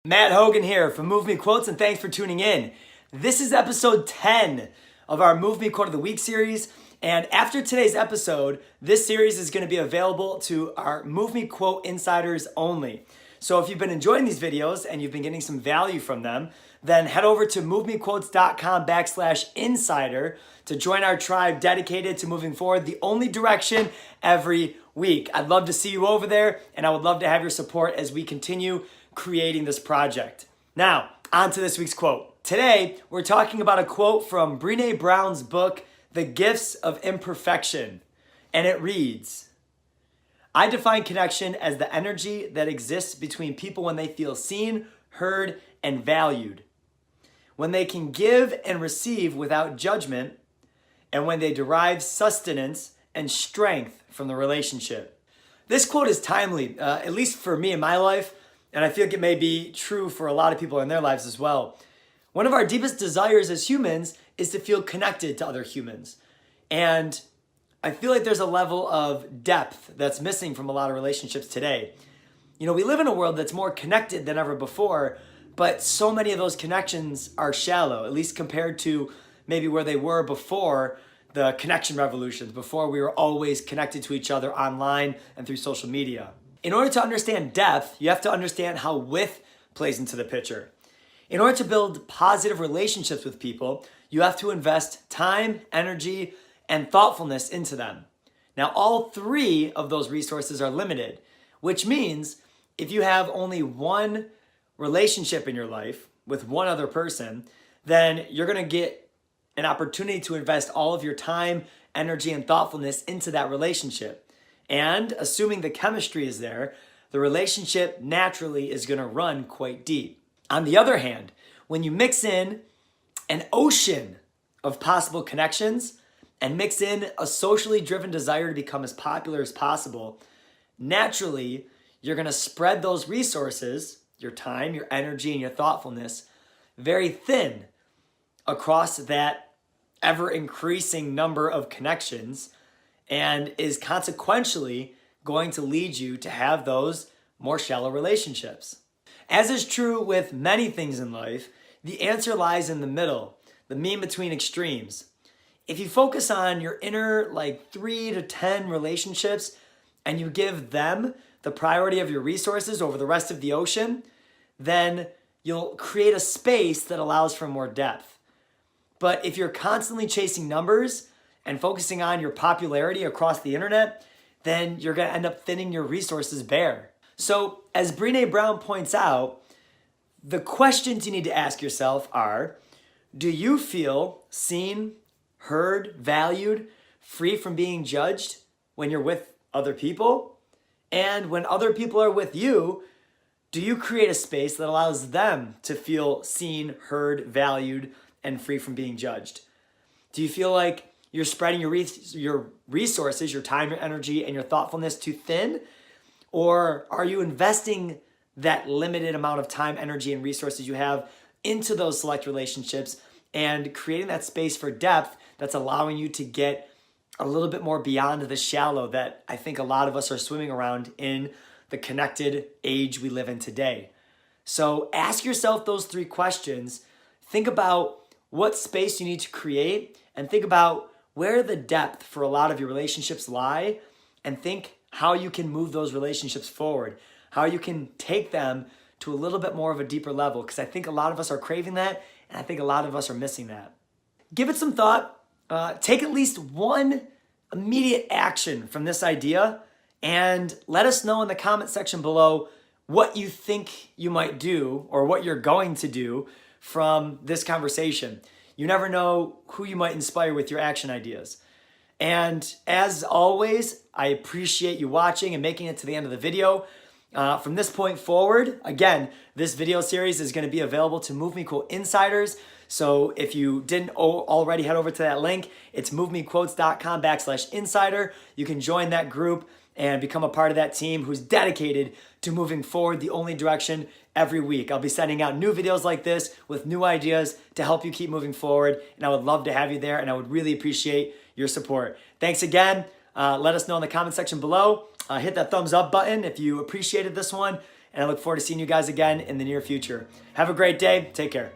Matt Hogan here from MoveMe Quotes, and thanks for tuning in. This is episode 10 of our MoveMe Quote of the Week series, and after today's episode, this series is going to be available to our MoveMe Quote insiders only. So if you've been enjoying these videos and you've been getting some value from them, then head over to movemequotes.com/insider to join our tribe dedicated to moving forward the only direction every week. I'd love to see you over there, and I would love to have your support as we continue creating this project. Now, on to this week's quote. Today, we're talking about a quote from Brené Brown's book, The Gifts of Imperfection. And it reads, "I define connection as the energy that exists between people when they feel seen, heard, and valued. When they can give and receive without judgment, and when they derive sustenance and strength from the relationship." This quote is timely, at least for me in my life, and I feel like it may be true for a lot of people in their lives as well. One of our deepest desires as humans is to feel connected to other humans. And I feel like there's a level of depth that's missing from a lot of relationships today. You know, we live in a world that's more connected than ever before, but so many of those connections are shallow, at least compared to maybe where they were before the connection revolutions, before we were always connected to each other online and through social media. In order to understand depth, you have to understand how width plays into the picture. In order to build positive relationships with people, you have to invest time, energy, and thoughtfulness into them. Now, all three of those resources are limited, which means if you have only one relationship in your life with one other person, then you're going to get an opportunity to invest all of your time, energy, and thoughtfulness into that relationship. And assuming the chemistry is there, the relationship naturally is going to run quite deep. On the other hand, when you mix in an ocean of possible connections and mix in a socially driven desire to become as popular as possible, naturally, you're going to spread those resources, your time, your energy, and your thoughtfulness, very thin across that ever-increasing number of connections, and is consequentially going to lead you to have those more shallow relationships. As is true with many things in life, the answer lies in the middle, the mean between extremes. If you focus on your inner 3 to 10 relationships and you give them the priority of your resources over the rest of the ocean, then you'll create a space that allows for more depth. But if you're constantly chasing numbers and focusing on your popularity across the internet, then you're going to end up thinning your resources bare. So, as Brené Brown points out, the questions you need to ask yourself are, do you feel seen, heard, valued, free from being judged when you're with other people? And when other people are with you, do you create a space that allows them to feel seen, heard, valued, and free from being judged? Do you feel like you're spreading your resources, your time, your energy, and your thoughtfulness too thin? Or are you investing that limited amount of time, energy, and resources you have into those select relationships and creating that space for depth that's allowing you to get a little bit more beyond the shallow that I think a lot of us are swimming around in the connected age we live in today? So ask yourself those three questions. Think about what space you need to create, and think about where the depth for a lot of your relationships lie, and think how you can move those relationships forward, how you can take them to a little bit more of a deeper level, because I think a lot of us are craving that, and I think a lot of us are missing that. Give it some thought. Take at least one immediate action from this idea, and let us know in the comment section below what you think you might do or what you're going to do from this conversation. You never know who you might inspire with your action ideas. And as always, I appreciate you watching and making it to the end of the video. From this point forward, again, this video series is going to be available to MoveMe Quote insiders. So if you didn't already head over to that link, it's movemequotes.com/insider. You can join that group and become a part of that team who's dedicated to moving forward the only direction every week. I'll be sending out new videos like this with new ideas to help you keep moving forward, and I would love to have you there, and I would really appreciate your support. Thanks again. Let us know in the comment section below. Hit that thumbs up button if you appreciated this one, and I look forward to seeing you guys again in the near future. Have a great day. Take care.